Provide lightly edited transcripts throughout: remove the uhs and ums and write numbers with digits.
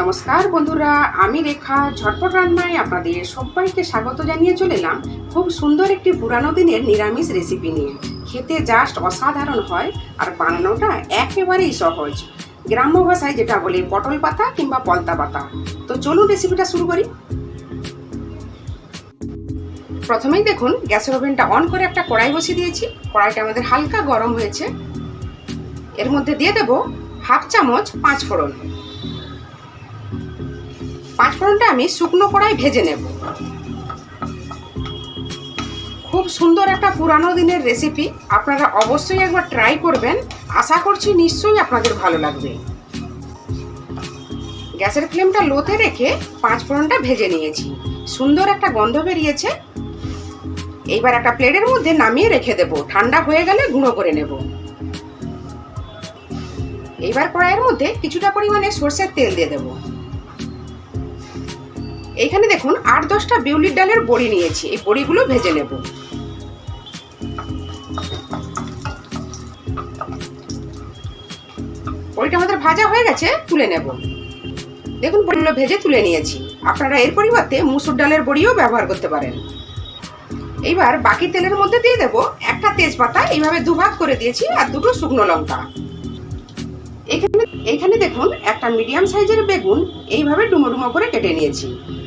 নমস্কার বন্ধুরা, আমি রেখা ঝটপট রান্নায় আপনাদের সবাইকে স্বাগত জানিয়ে চলে এলাম খুব সুন্দর একটি পুরানো দিনের নিরামিষ রেসিপি নিয়ে। খেতে জাস্ট অসাধারণ হয় আর বানানোটা একেবারেই সহজ। গ্রাম্য ভাষায় যেটা বলে পটল পাতা কিংবা পলতা পাতা। তো চলুন রেসিপিটা শুরু করি। প্রথমেই দেখুন গ্যাসের ওভেনটা অন করে একটা কড়াই বসিয়ে দিয়েছি। কড়াইটা আমাদের হালকা গরম হয়েছে। এর মধ্যে দিয়ে দেব হাফ চামচ পাঁচফোড়ন। পাঁচফোড়নটা আমি শুকনো কড়াই ভেজে নেব। খুব সুন্দর একটা পুরানো দিনের রেসিপি, আপনারা অবশ্যই একবার ট্রাই করবেন। আশা করছি নিশ্চয়ই আপনাদের ভালো লাগবে। গ্যাসের ফ্লেমটা লোতে রেখে পাঁচফোড়নটা ভেজে নিয়েছি। সুন্দর একটা গন্ধ বেরিয়েছে। এইবার একটা প্লেটের মধ্যে নামিয়ে রেখে দেব, ঠান্ডা হয়ে গেলে গুঁড়ো করে নেব। এইবার কড়াইয়ের মধ্যে কিছুটা পরিমাণে সরষের তেল দিয়ে দেব। এইখানে দেখুন 8-10টা বিউলির ডালের বড়ি নিয়েছি। এই বড়িগুলো ভেজে নেব। বড়িটা আমাদের ভাজা হয়ে গেছে, তুলে নেব। দেখুন বড়িগুলো ভেজে তুলে নিয়েছি। আপনারা এর পরিবর্তে মুসুর ডালের বড়িও ব্যবহার করতে পারেন। এইবার বাকি তেলের মধ্যে দিয়ে দেব একটা তেজপাতা, এইভাবে দুভাগ করে দিয়েছি, আর দুটো শুকনো লঙ্কা। এইখানে দেখুন একটা মিডিয়াম সাইজের বেগুন এইভাবে ডুমো ডুমো করে কেটে নিয়েছি,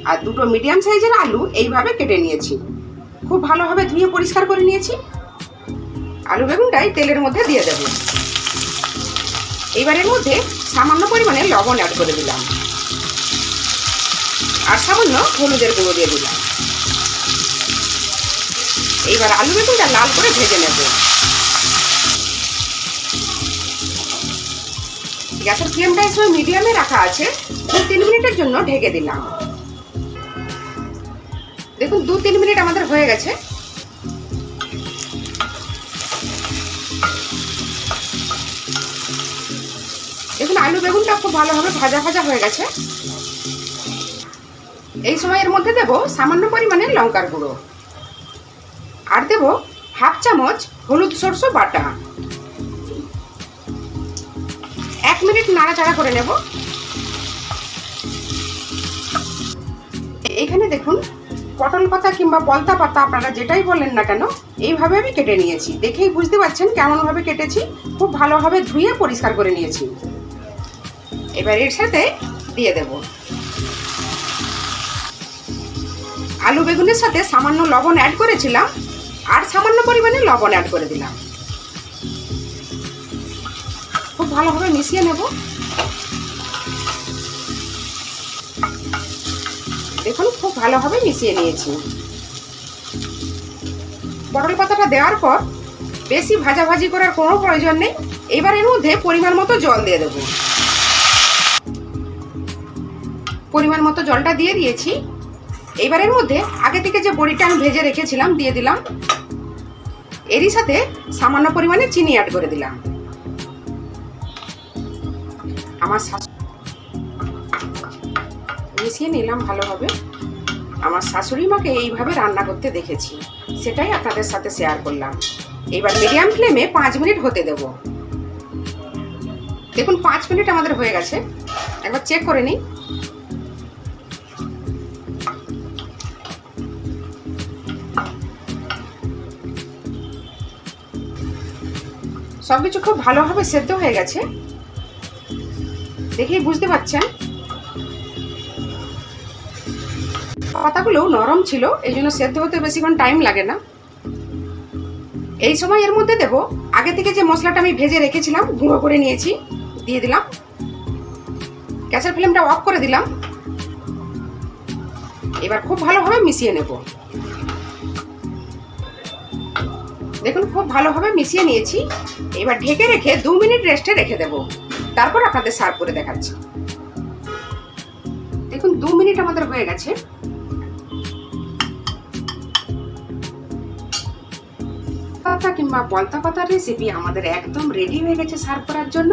আর দুটো মিডিয়াম সাইজের আলু এইভাবে কেটে নিয়েছি। খুব ভালোভাবে ধুয়ে পরিষ্কার করে নিয়েছি। আলু বেগুনটাই তেলের মধ্যে দিয়ে দেব। এইবার এর মধ্যে সামান্য পরিমাণে লবণ অ্যাড করে দিলাম, আর সামান্য হলুদের গুঁড়ো দিয়ে দিলাম। এইবার আলু বেগুনটা লাল করে ভেজে নেব। গ্যাসের ফ্লেমটা এই সময় মিডিয়ামে রাখা আছে। 2-3 মিনিটের জন্য ঢেকে দিলাম। দেখুন 2-3 মিনিট আমাদের হয়ে গেছে। দেখুন আলু বেগুনটা খুব ভালোভাবে ভাজা ভাজা হয়ে গেছে। এই সময় এর মধ্যে দেব সামান্য পরিমাণে লঙ্কার গুঁড়ো, আর দেব হাফ চামচ হলুদ সরষে বাটা। 1 মিনিট নাড়াচাড়া করে নেব। এখানে দেখুন পটল পাতা কিংবা পলতা পাতা, আপনারা যেটাই বলেন না কেন, এইভাবে আমি কেটে নিয়েছি। দেখেই বুঝতে পারছেন কেমনভাবে কেটেছি। খুব ভালোভাবে ধুয়ে পরিষ্কার করে নিয়েছি। এবার এর সাথে দিয়ে দেব আলু বেগুনের সাথে সামান্য লবণ অ্যাড করেছিলাম, আর সামান্য পরিমাণে লবণ অ্যাড করে দিলাম। খুব ভালোভাবে মিশিয়ে নেব। দেখুন খুব ভালোভাবে মিশিয়ে নিয়েছি। পটল পাতাটা দেওয়ার পর বেশি ভাজাভাজি করার কোনো প্রয়োজন নেই। এবার এর মধ্যে পরিমাণ মতো জল দিয়ে দেব। পরিমাণ মতো জলটা দিয়ে দিয়েছি। এবার এর মধ্যে আগে থেকে যে বড়িটা আমি ভেজে রেখেছিলাম দিয়ে দিলাম। এরই সাথে সামান্য পরিমাণে চিনি অ্যাড করে দিলাম। আমার মিশিয়ে নিলাম ভালোভাবে। আমার শাশুড়ি মাকে এইভাবে রান্না করতে দেখেছি, সেটাই আপনাদের সাথে শেয়ার করলাম। এবার মিডিয়াম ফ্লেমে 5 মিনিট হতে দেব। দেখুন 5 মিনিট আমাদের হয়ে গেছে। একবার চেক করে নিই। সবকিছু খুব ভালোভাবে সেদ্ধ হয়ে গেছে, দেখেই বুঝতে পারছেন। পাতাগুলো নরম ছিল, এই জন্য সেদ্ধ হতে বেশিক্ষণ টাইম লাগে না। এই সময় এর মধ্যে দেব আগে থেকে যে মশলাটা আমি ভেজে রেখেছিলাম, গুঁড়ো করে নিয়েছি, দিয়ে দিলাম। গ্যাসের ফ্লেমটা অফ করে দিলাম। এবার খুব ভালোভাবে মিশিয়ে নেব। দেখুন খুব ভালোভাবে মিশিয়ে নিয়েছি। এবার ঢেকে রেখে 2 মিনিট রেস্টে রেখে দেব। তারপর আপনাদের সার্ভ করে দেখাচ্ছি। দেখুন 2 মিনিট আমাদের হয়ে গেছে। পাতা কিংবা পলতা পাতার রেসিপি আমাদের একদম রেডি হয়ে গেছে সার্ভ করার জন্য।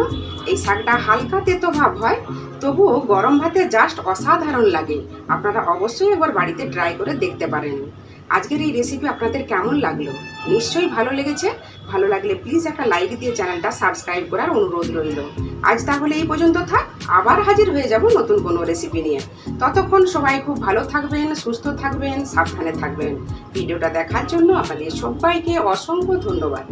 এই শাকটা হালকা তেতো ভাব হয়, তবুও গরম ভাতে জাস্ট অসাধারণ লাগে। আপনারা অবশ্যই একবার বাড়িতে ট্রাই করে দেখতে পারেন। আজকের এই রেসিপি আপনাদের কেমন লাগলো? নিশ্চয়ই ভালো লেগেছে। ভালো লাগলে প্লিজ একটা লাইক দিয়ে চ্যানেলটা সাবস্ক্রাইব করার অনুরোধ রইল। আজ তাহলে এই পর্যন্ত থাক, আবার হাজির হয়ে যাব নতুন কোনো রেসিপি নিয়ে। ততক্ষণ সবাই খুব ভালো থাকবেন, সুস্থ থাকবেন, সাবধানে থাকবেন। ভিডিওটা দেখার জন্য আপনাদের সবাইকে অসংখ্য ধন্যবাদ।